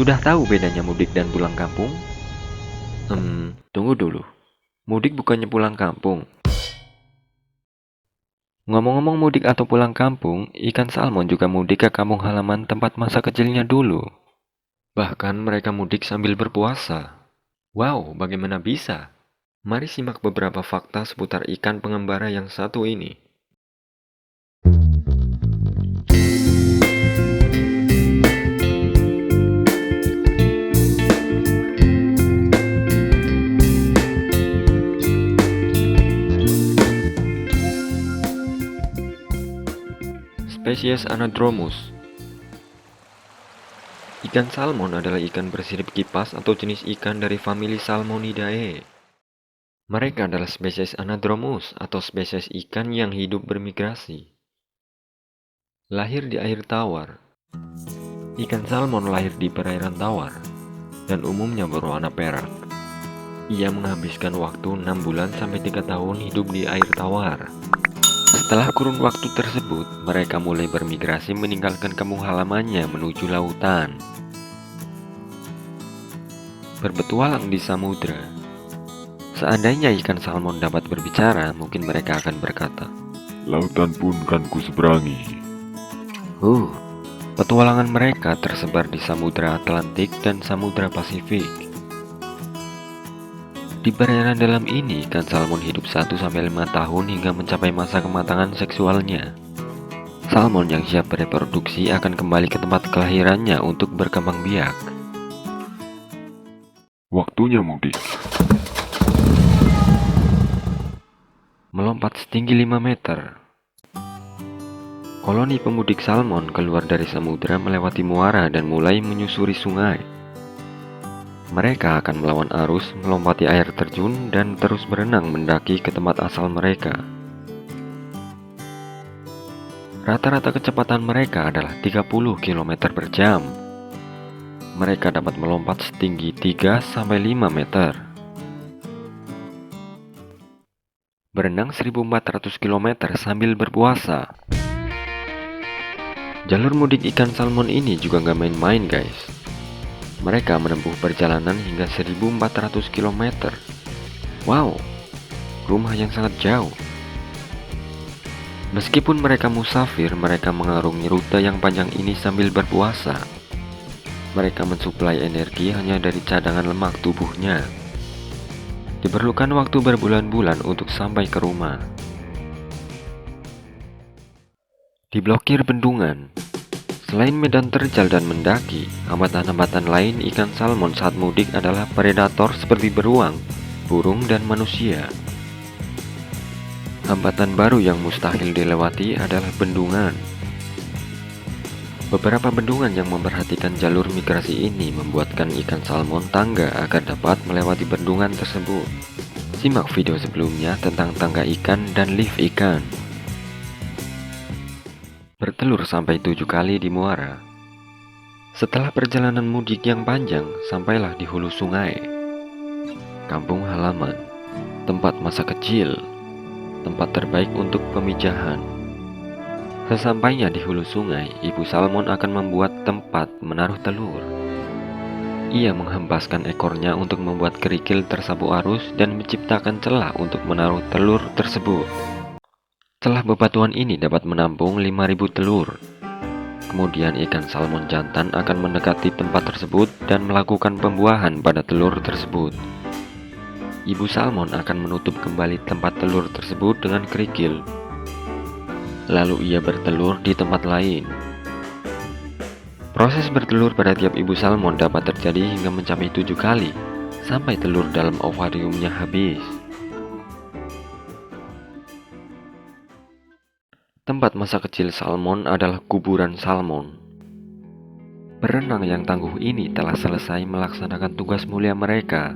Sudah tahu bedanya mudik dan pulang kampung? Tunggu dulu. Mudik bukannya pulang kampung. Ngomong-ngomong mudik atau pulang kampung, ikan salmon juga mudik ke kampung halaman tempat masa kecilnya dulu. Bahkan mereka mudik sambil berpuasa. Wow, bagaimana bisa? Mari simak beberapa fakta seputar ikan pengembara yang satu ini. Spesies Anadromous. Ikan salmon adalah ikan bersirip kipas atau jenis ikan dari famili Salmonidae. Mereka adalah spesies Anadromous atau spesies ikan yang hidup bermigrasi. Lahir di air tawar. Ikan salmon lahir di perairan tawar dan umumnya berwarna perak. Ia menghabiskan waktu 6 bulan sampai 3 tahun hidup di air tawar. Setelah kurun waktu tersebut, mereka mulai bermigrasi meninggalkan kampung halamannya menuju lautan. Berpetualang di samudra. Seandainya ikan salmon dapat berbicara, mungkin mereka akan berkata, "Lautan pun kan kuseberangi." Petualangan mereka tersebar di Samudra Atlantik dan Samudra Pasifik. Di perairan dalam ini, ikan salmon hidup 1-5 tahun hingga mencapai masa kematangan seksualnya. Salmon yang siap bereproduksi akan kembali ke tempat kelahirannya untuk berkembang biak. Waktunya mudik. Melompat setinggi 5 meter. Koloni pemudik salmon keluar dari samudra melewati muara dan mulai menyusuri sungai. Mereka akan melawan arus, melompati air terjun, dan terus berenang mendaki ke tempat asal mereka. Rata-rata kecepatan mereka adalah 30 km per jam. Mereka dapat melompat setinggi 3-5 meter. Berenang 1400 km sambil berpuasa. Jalur mudik ikan salmon ini juga nggak main-main guys. Mereka menempuh perjalanan hingga 1400 km. Wow, rumah yang sangat jauh. Meskipun mereka musafir, mereka mengarungi rute yang panjang ini sambil berpuasa. Mereka mensuplai energi hanya dari cadangan lemak tubuhnya. Diperlukan waktu berbulan-bulan untuk sampai ke rumah. Diblokir bendungan. Selain medan terjal dan mendaki, hambatan-hambatan lain ikan salmon saat mudik adalah predator seperti beruang, burung, dan manusia. Hambatan baru yang mustahil dilewati adalah bendungan. Beberapa bendungan yang memperhatikan jalur migrasi ini membuatkan ikan salmon tangga agar dapat melewati bendungan tersebut. Simak video sebelumnya tentang tangga ikan dan lift ikan. Bertelur sampai 7 kali di muara. Setelah perjalanan mudik yang panjang, sampailah di hulu sungai. Kampung halaman, tempat masa kecil, tempat terbaik untuk pemijahan. Sesampainya di hulu sungai, ibu salmon akan membuat tempat menaruh telur. Ia menghempaskan ekornya untuk membuat kerikil tersapu arus dan menciptakan celah untuk menaruh telur tersebut. Celah bebatuan ini dapat menampung 5.000 telur. Kemudian ikan salmon jantan akan mendekati tempat tersebut dan melakukan pembuahan pada telur tersebut. Ibu salmon akan menutup kembali tempat telur tersebut dengan kerikil. Lalu ia bertelur di tempat lain. Proses bertelur pada tiap ibu salmon dapat terjadi hingga mencapai 7 kali, sampai telur dalam ovariumnya habis. Tempat masa kecil salmon adalah kuburan salmon. Berenang yang tangguh ini telah selesai melaksanakan tugas mulia mereka.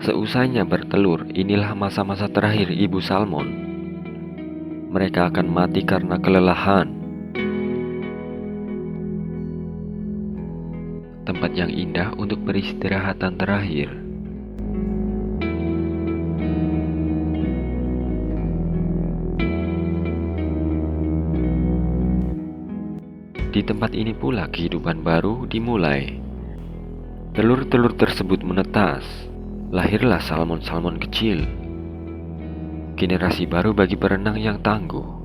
Seusainya bertelur, inilah masa-masa terakhir ibu salmon. Mereka akan mati karena kelelahan. Tempat yang indah untuk peristirahatan terakhir. Di tempat ini pula kehidupan baru dimulai. Telur-telur tersebut menetas. Lahirlah salmon-salmon kecil. Generasi baru bagi perenang yang tangguh.